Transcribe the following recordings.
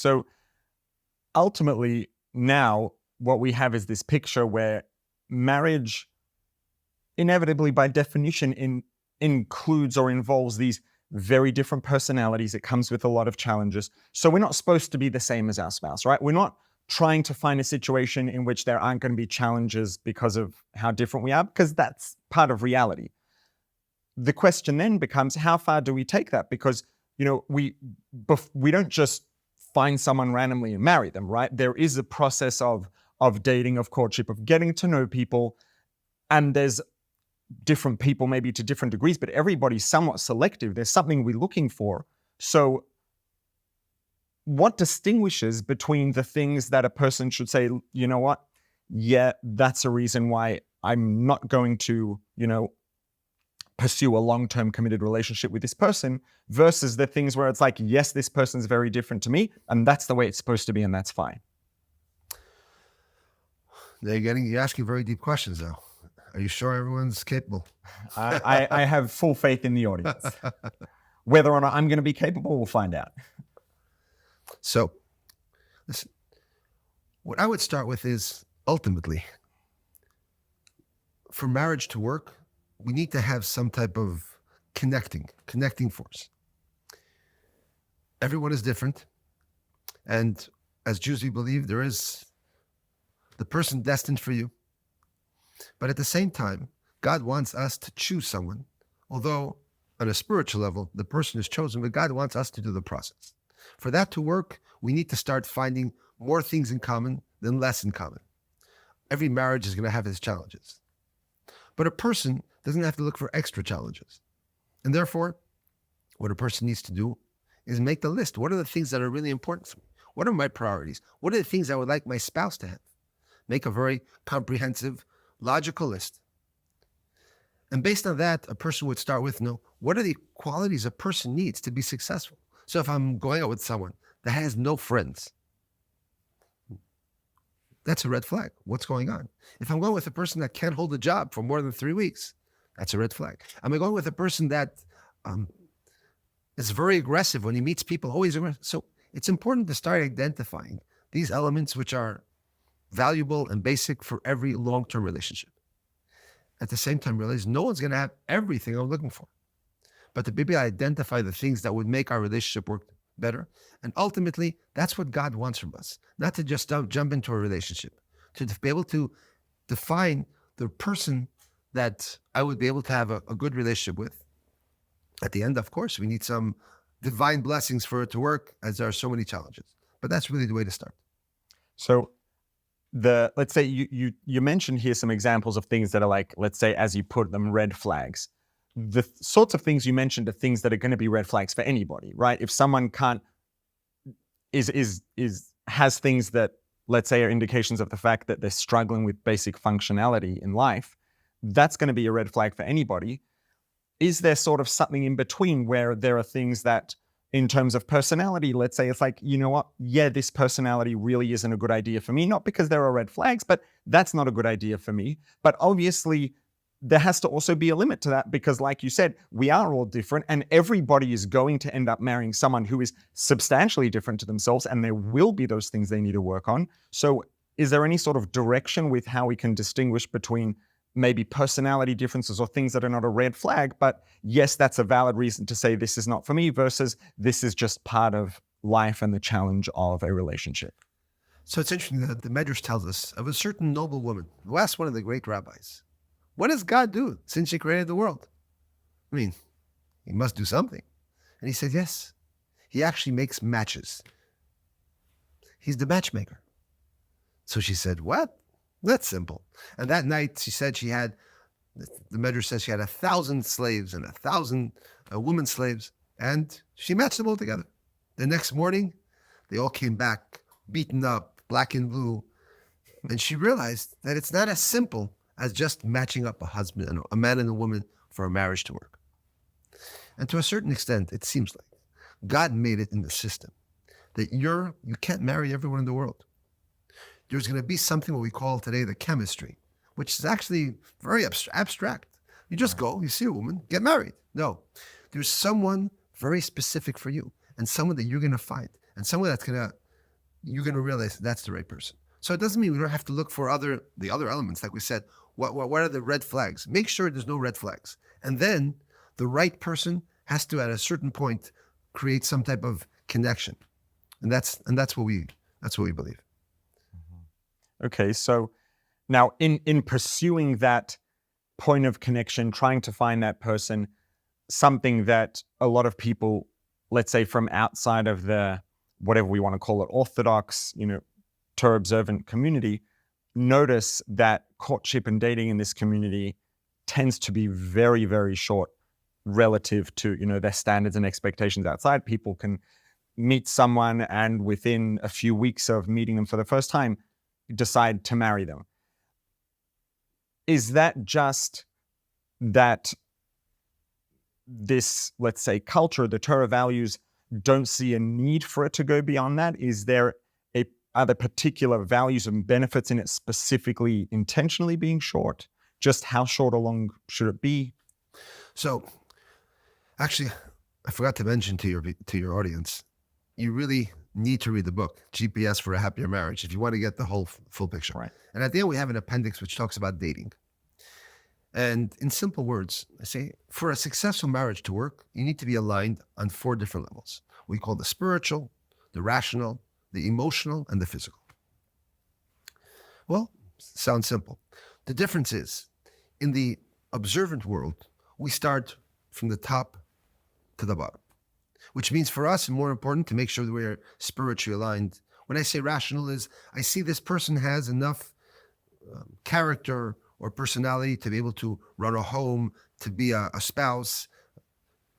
So ultimately, now what we have is this picture where marriage inevitably, by definition, includes or involves these very different personalities. It comes with a lot of challenges. So we're not supposed to be the same as our spouse, right? We're not trying to find a situation in which there aren't going to be challenges because of how different we are, because that's part of reality. The question then becomes, how far do we take that? Because, we don't just find someone randomly and marry them, right? There is a process of dating, of courtship, of getting to know people, and there's different people maybe to different degrees, but everybody's somewhat selective. There's something we're looking for. So what distinguishes between the things that a person should say, you know what, yeah, that's a reason why I'm not going to, pursue a long-term committed relationship with this person, versus the things where it's like, yes, this person's very different to me, and that's the way it's supposed to be, and that's fine. You're asking very deep questions though. Are you sure everyone's capable? I have full faith in the audience. Whether or not I'm going to be capable, we'll find out. So, listen, what I would start with is, ultimately, for marriage to work, we need to have some type of connecting force. Everyone is different. And as Jews, we believe there is the person destined for you. But at the same time, God wants us to choose someone, although on a spiritual level, the person is chosen, but God wants us to do the process. For that to work, we need to start finding more things in common than less in common. Every marriage is going to have its challenges. But a person doesn't have to look for extra challenges. And therefore, what a person needs to do is make the list. What are the things that are really important for me? What are my priorities? What are the things I would like my spouse to have? Make a very comprehensive, logical list. And based on that, a person would start with, what are the qualities a person needs to be successful? So if I'm going out with someone that has no friends, that's a red flag. What's going on? If I'm going with a person that can't hold a job for more than 3 weeks, that's a red flag. Am I going with a person that is very aggressive when he meets people, always aggressive? So it's important to start identifying these elements which are valuable and basic for every long-term relationship. At the same time, realize no one's going to have everything I'm looking for. But to be able to identify the things that would make our relationship work better. And ultimately, that's what God wants from us. Not to just jump into a relationship. To be able to define the person that I would be able to have a good relationship with. At the end, of course, we need some divine blessings for it to work, as there are so many challenges. But that's really the way to start. So let's say you mentioned here some examples of things that are like, let's say, as you put them, red flags. The sorts of things you mentioned are things that are going to be red flags for anybody, right? If someone has things that, let's say, are indications of the fact that they're struggling with basic functionality in life, that's going to be a red flag for anybody. Is there sort of something in between where there are things that, in terms of personality, let's say it's like, you know what, yeah, this personality really isn't a good idea for me, not because there are red flags, but that's not a good idea for me. But obviously, there has to also be a limit to that because, like you said, we are all different and everybody is going to end up marrying someone who is substantially different to themselves, and there will be those things they need to work on. So is there any sort of direction with how we can distinguish between maybe personality differences or things that are not a red flag, but yes, that's a valid reason to say this is not for me, versus this is just part of life and the challenge of a relationship? So it's interesting that the Medrash tells us of a certain noble woman who asked one of the great rabbis, what does God do since he created the world? I mean, he must do something. And he said, yes, he actually makes matches. He's the matchmaker. So she said, what? That's simple. And that night she said she had, the Medrash says she had 1,000 slaves and 1,000 women slaves, and she matched them all together. The next morning, they all came back, beaten up, black and blue. And she realized that it's not as simple as just matching up a man and a woman for a marriage to work. And to a certain extent, it seems like God made it in the system that you can't marry everyone in the world. There's going to be something what we call today the chemistry, which is actually very abstract. You just go, you see a woman, get married. No, there's someone very specific for you, and someone that you're going to find, and someone that's going to you're going to realize that's the right person. So it doesn't mean we don't have to look for the other elements. Like we said, what are the red flags? Make sure there's no red flags. And then the right person has to, at a certain point, create some type of connection. And that's what we believe. Okay, so now in pursuing that point of connection, trying to find that person, something that a lot of people, let's say from outside of the, whatever we want to call it, Orthodox, Torah observant community, notice that courtship and dating in this community tends to be very, very short relative to, their standards and expectations outside. People can meet someone and within a few weeks of meeting them for the first time, decide to marry them. Is that just that this, let's say, culture, the Torah values, don't see a need for it to go beyond that? Are there particular values and benefits in it specifically intentionally being short? Just how short or long should it be? So, actually, I forgot to mention to your audience, you really need to read the book, GPS for a Happier Marriage, if you want to get the whole full picture. Right. And at the end, we have an appendix which talks about dating. And in simple words, I say, for a successful marriage to work, you need to be aligned on 4 different levels. We call the spiritual, the rational, the emotional, and the physical. Well, sounds simple. The difference is, in the observant world, we start from the top to the bottom, which means for us, it's more important to make sure that we're spiritually aligned. When I say rational is, I see this person has enough character or personality to be able to run a home, to be a spouse,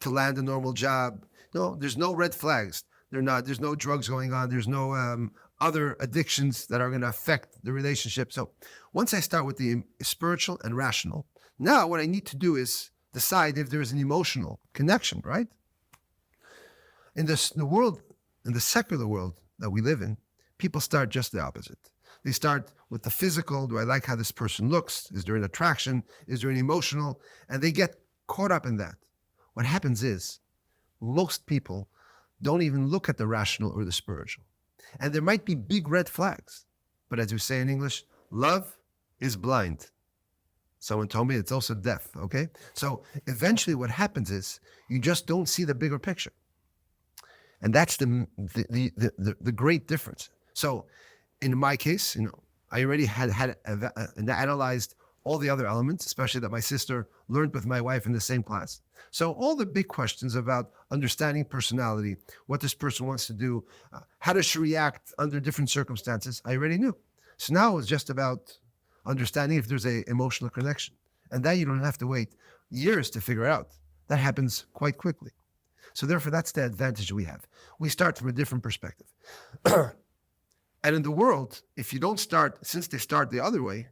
to land a normal job. No, there's no red flags. There's no drugs going on. There's no other addictions that are going to affect the relationship. So once I start with the spiritual and rational, now what I need to do is decide if there's an emotional connection, right? In the secular world that we live in, people start just the opposite. They start with the physical. Do I like how this person looks? Is there an attraction? Is there an emotional? And they get caught up in that. What happens is most people don't even look at the rational or the spiritual. And there might be big red flags. But as we say in English, love is blind. Someone told me it's also deaf, okay? So eventually what happens is you just don't see the bigger picture. And that's the great difference. So in my case, I already had analyzed all the other elements, especially that my sister learned with my wife in the same class. So all the big questions about understanding personality, what this person wants to do, how does she react under different circumstances, I already knew. So now it's just about understanding if there's an emotional connection. And that you don't have to wait years to figure out. That happens quite quickly. So therefore, that's the advantage we have. We start from a different perspective. And in the world, if you don't start, since they start the other way,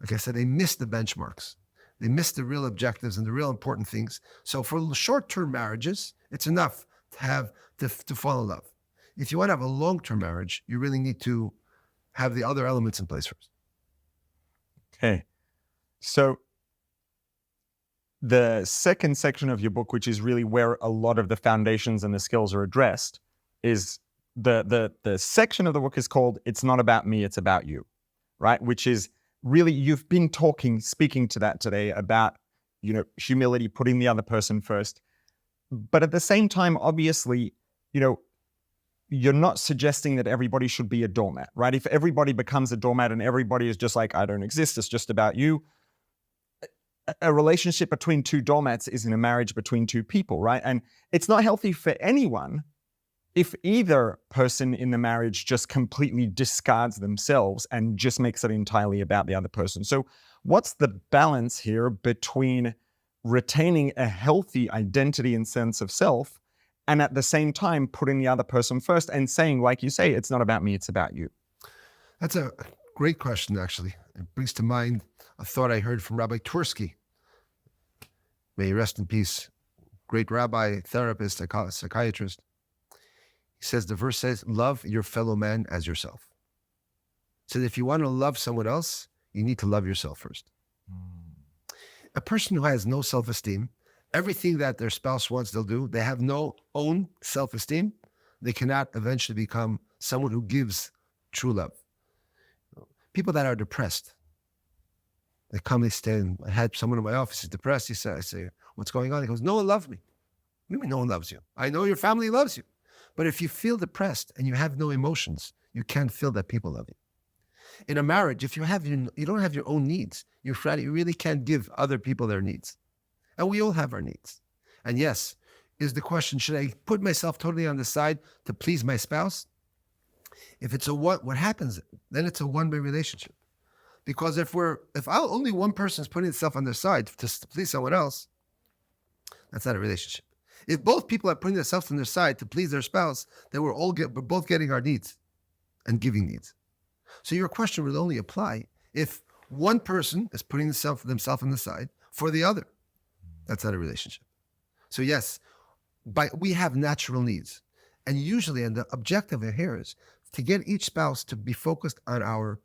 like I said, they miss the benchmarks. They miss the real objectives and the real important things. So for short-term marriages, it's enough to fall in love. If you want to have a long-term marriage, you really need to have the other elements in place first. Okay. So the second section of your book, which is really where a lot of the foundations and the skills are addressed, is the section of the book is called "It's Not About Me, It's About You," right? Which is really, you've been speaking to that today about, humility, putting the other person first. But at the same time, obviously, you're not suggesting that everybody should be a doormat, right? If everybody becomes a doormat and everybody is just like, I don't exist, it's just about you. A relationship between 2 doormats isn't a marriage between 2 people, right? And it's not healthy for anyone if either person in the marriage just completely discards themselves and just makes it entirely about the other person. So what's the balance here between retaining a healthy identity and sense of self and at the same time putting the other person first and saying, like you say, it's not about me, it's about you? That's a great question, actually. It brings to mind a thought I heard from Rabbi Twersky. May he rest in peace. Great rabbi, therapist, psychiatrist. He says, the verse says, love your fellow man as yourself. So if you want to love someone else, you need to love yourself first. A person who has no self-esteem, everything that their spouse wants, they'll do. They have no own self-esteem. They cannot eventually become someone who gives true love. People that are depressed, they come, they stay, and I had someone in my office who's depressed. I say, what's going on? He goes, no one loves me. What do you mean no one loves you? I know your family loves you. But if you feel depressed and you have no emotions, you can't feel that people love you. In a marriage, if you don't have your own needs, you really can't give other people their needs. And we all have our needs. And yes, is the question, should I put myself totally on the side to please my spouse? If it's what happens, then it's a one-way relationship. Because if only one person is putting itself on their side to please someone else, that's not a relationship. If both people are putting themselves on their side to please their spouse, then we're both getting our needs and giving needs. So your question would only apply if one person is putting themselves on the side for the other. That's not a relationship. So yes, we have natural needs. And usually, and the objective here is to get each spouse to be focused on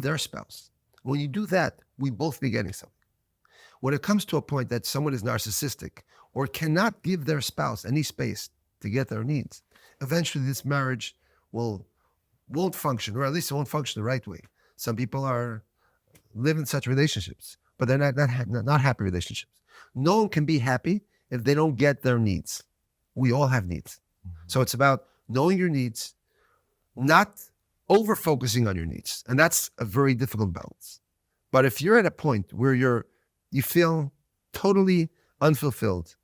their spouse. When you do that, we both be getting something. When it comes to a point that someone is narcissistic or cannot give their spouse any space to get their needs, eventually this marriage won't function, or at least it won't function the right way. Some people live in such relationships, but they're not happy relationships. No one can be happy if they don't get their needs. We all have needs. So it's about knowing your needs, not over-focusing on your needs. And that's a very difficult balance. But if you're at a point where you feel totally unfulfilled,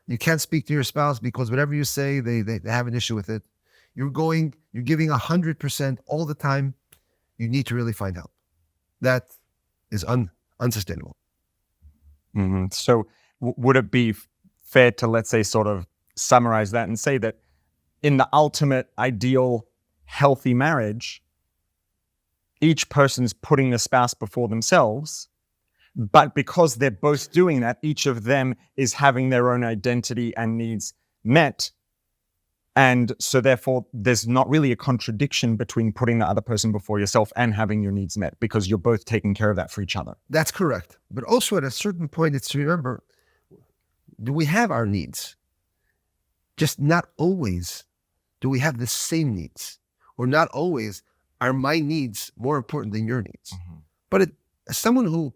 you can't speak to your spouse because whatever you say, they have an issue with it. You're giving 100% all the time. You need to really find help. That is unsustainable. Mm-hmm. So would it be fair to, let's say, sort of summarize that and say that in the ultimate ideal healthy marriage, each person's putting the spouse before themselves, but because they're both doing that, each of them is having their own identity and needs met. And so therefore, there's not really a contradiction between putting the other person before yourself and having your needs met, because you're both taking care of that for each other. That's correct. But also at a certain point, it's to remember, do we have our needs? Just not always do we have the same needs, or not always are my needs more important than your needs. Mm-hmm. But as someone who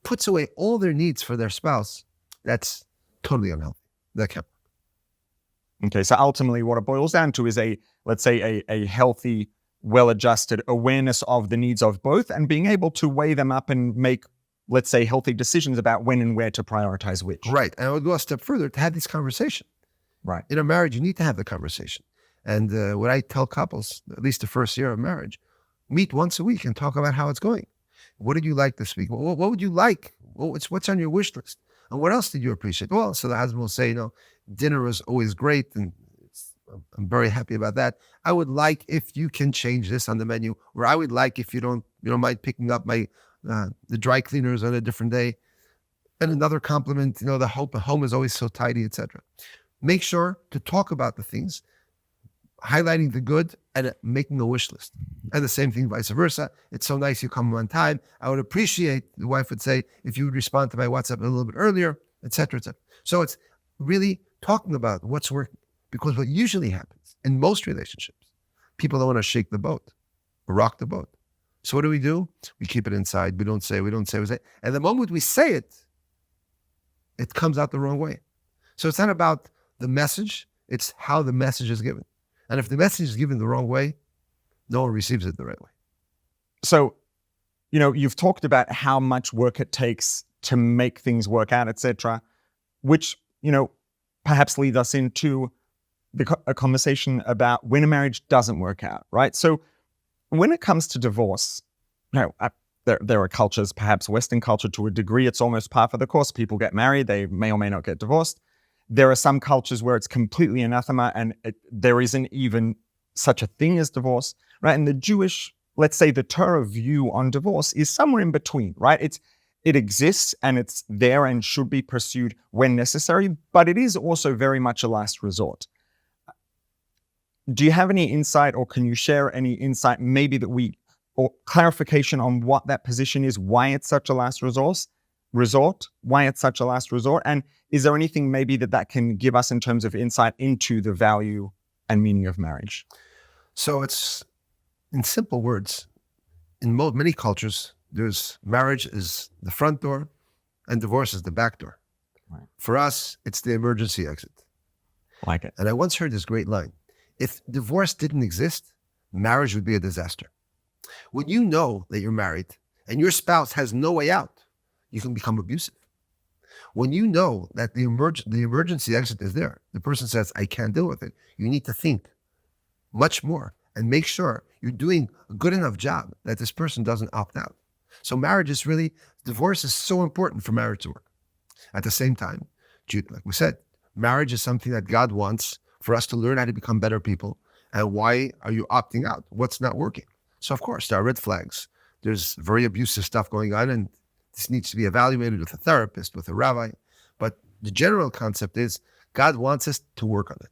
puts away all their needs for their spouse, that's totally unhealthy. That can't. Okay, so ultimately what it boils down to is let's say a healthy, well-adjusted awareness of the needs of both and being able to weigh them up and make, let's say, healthy decisions about when and where to prioritize which. Right, and I would go a step further to have this conversation. Right. In a marriage, you need to have the conversation. And what I tell couples, at least the first year of marriage, meet once a week and talk about how it's going. What did you like this week? What would you like? What's on your wish list? And what else did you appreciate? Well, so the husband will say, dinner was always great, and I'm very happy about that. I would like if you can change this on the menu, or I would like if you don't mind picking up the dry cleaners on a different day. And another compliment, the home is always so tidy, etc. Make sure to talk about the things, highlighting the good and making a wish list. And the same thing vice versa. It's so nice you come on time. I would appreciate, the wife would say, if you would respond to my WhatsApp a little bit earlier, etc., etc. So it's really talking about what's working. Because what usually happens in most relationships, people don't want to shake the boat or rock the boat. So what do? We keep it inside. We don't say. And the moment we say it, it comes out the wrong way. So it's not about the message, it's how the message is given. And if the message is given the wrong way, no one receives it the right way. So, you've talked about how much work it takes to make things work out, etc., which, perhaps leads us into a conversation about when a marriage doesn't work out, right? So when it comes to divorce, there are cultures, perhaps Western culture to a degree, it's almost par for the course. People get married, they may or may not get divorced. There are some cultures where it's completely anathema and there isn't even such a thing as divorce, right? And the Jewish, let's say the Torah view on divorce is somewhere in between, right? It exists and it's there and should be pursued when necessary, but it is also very much a last resort. Do you have any insight, or can you share any insight maybe or clarification on what that position is, why it's such a last resort, why it's such a last resort? And is there anything maybe that can give us in terms of insight into the value and meaning of marriage? So it's, in simple words, in many cultures, there's marriage is the front door and divorce is the back door. Right. For us, it's the emergency exit. Like it. And I once heard this great line: if divorce didn't exist, marriage would be a disaster. When you know that you're married and your spouse has no way out, you can become abusive. When you know that the emergency exit is there, the person says, I can't deal with it, you need to think much more and make sure you're doing a good enough job that this person doesn't opt out. So divorce is so important for marriage to work. At the same time, like we said, marriage is something that God wants for us to learn how to become better people. And why are you opting out? What's not working? So of course, there are red flags. There's very abusive stuff going on, and this needs to be evaluated with a therapist, with a rabbi. But the general concept is God wants us to work on it.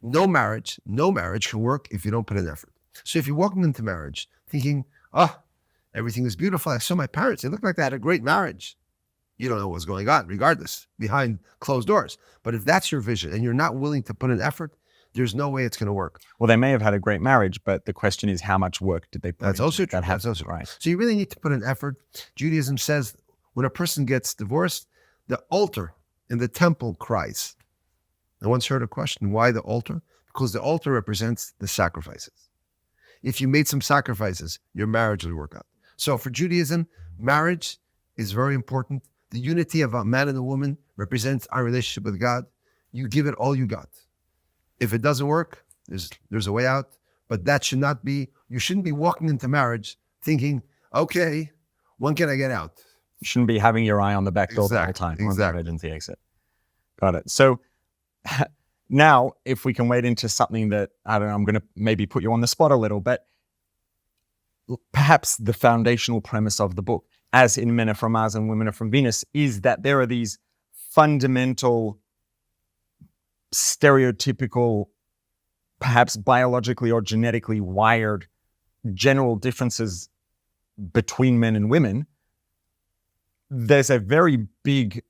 No marriage can work if you don't put in effort. So if you're walking into marriage thinking, everything is beautiful. I saw my parents. They looked like they had a great marriage. You don't know what's going on, regardless, behind closed doors. But if that's your vision and you're not willing to put in effort, there's no way it's going to work. Well, they may have had a great marriage, but the question is, how much work did they put That's into also it? true. That's also right. So you really need to put in effort. Judaism says when a person gets divorced, the altar in the temple cries. I once heard a question, why the altar? Because the altar represents the sacrifices. If you made some sacrifices, your marriage will work out. So for Judaism, marriage is very important. The unity of a man and a woman represents our relationship with God. You give it all you got. If it doesn't work, there's a way out. But that should not be, you shouldn't be walking into marriage thinking, okay, when can I get out? You shouldn't be having your eye on the back door the whole time. On the emergency exit. Got it. So now, if we can wade into something that, I don't know, I'm going to maybe put you on the spot a little, but perhaps the foundational premise of the book, as in Men Are From Mars and Women Are From Venus, is that there are these fundamental, stereotypical, perhaps biologically or genetically wired general differences between men and women. There's a very big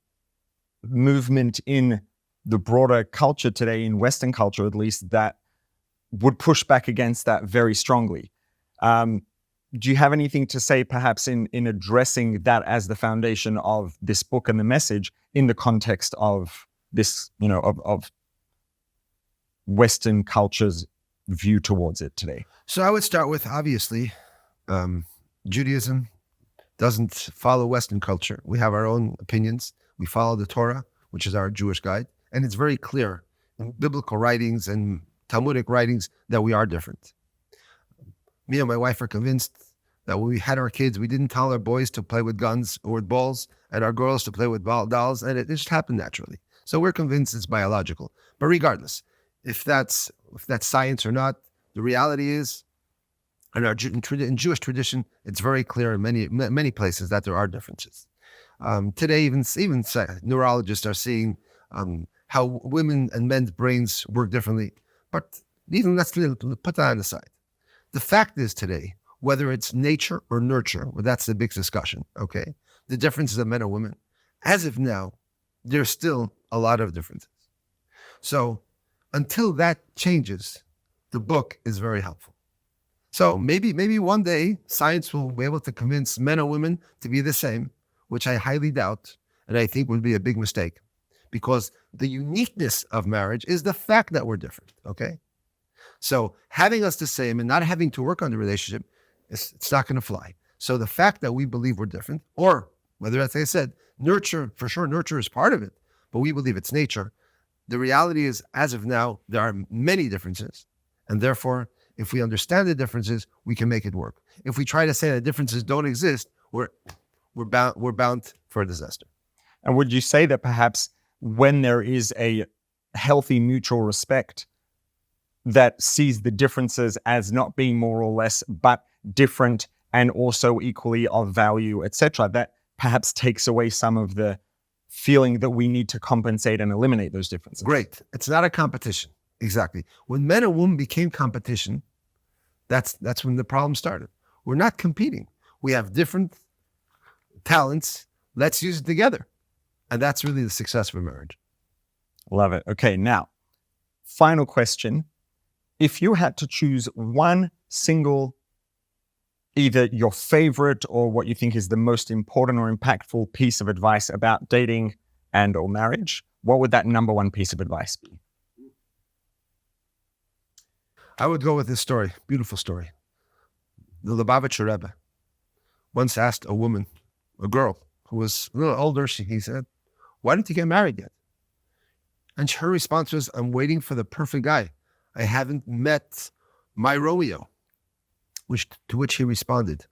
movement in the broader culture today, in Western culture at least, that would push back against that very strongly. Do you have anything to say perhaps in addressing that as the foundation of this book and the message in the context of this, of Western culture's view towards it today? So I would start with, obviously, Judaism doesn't follow Western culture. We have our own opinions. We follow the Torah, which is our Jewish guide. And it's very clear in biblical writings and Talmudic writings that we are different. Me and my wife are convinced that when we had our kids, we didn't tell our boys to play with guns or with balls and our girls to play with dolls, and it just happened naturally. So we're convinced it's biological. But regardless, if that's science or not, the reality is, in Jewish tradition, it's very clear in many places that there are differences. Today, even neurologists are seeing how women and men's brains work differently. But even let's put that on the side. The fact is today, whether it's nature or nurture, well, that's the big discussion, okay? The differences of men and women. As of now, there's still a lot of differences. So until that changes, the book is very helpful. So maybe one day science will be able to convince men and women to be the same, which I highly doubt, and I think would be a big mistake, because the uniqueness of marriage is the fact that we're different, okay? So having us the same and not having to work on the relationship, it's not going to fly. So the fact that we believe we're different, or whether, as I said, nurture, for sure, nurture is part of it, but we believe it's nature. The reality is, as of now, there are many differences, and therefore, if we understand the differences, we can make it work. If we try to say that differences don't exist, we're bound for a disaster. And would you say that perhaps when there is a healthy mutual respect that sees the differences as not being more or less, but different and also equally of value, etc., that perhaps takes away some of the feeling that we need to compensate and eliminate those differences? Great. It's not a competition. Exactly. When men and women became competition, that's when the problem started. We're not competing. We have different talents. Let's use it together. And that's really the success of a marriage. Love it. Okay, now, final question if you had to choose one single, either your favorite or what you think is the most important or impactful piece of advice about dating and or marriage, what would that number one piece of advice be? I would go with this story, beautiful story. The Lubavitcher Rebbe once asked a woman, a girl who was a little older, he said, "Why didn't you get married yet?" And her response was, "I'm waiting for the perfect guy. I haven't met my Romeo." To which he responded,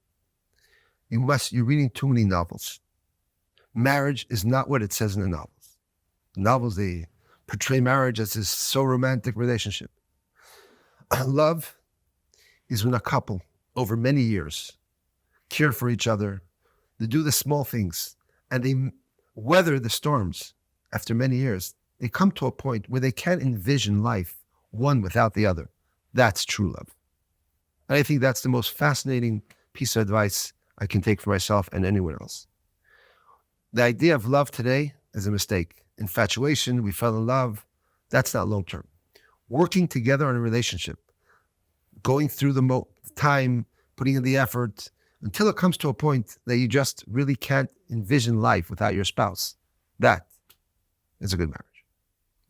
"You're reading too many novels. Marriage is not what it says in the novels. The novels, they portray marriage as this so romantic relationship. Love is when a couple, over many years, care for each other, they do the small things, and they weather the storms. After many years, they come to a point where they can't envision life one without the other. That's true love." And I think that's the most fascinating piece of advice I can take for myself and anyone else. The idea of love today is a mistake. Infatuation, we fell in love, that's not long-term. Working together in a relationship, going through the time, putting in the effort, until it comes to a point that you just really can't envision life without your spouse. That is a good marriage.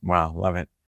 Wow, love it.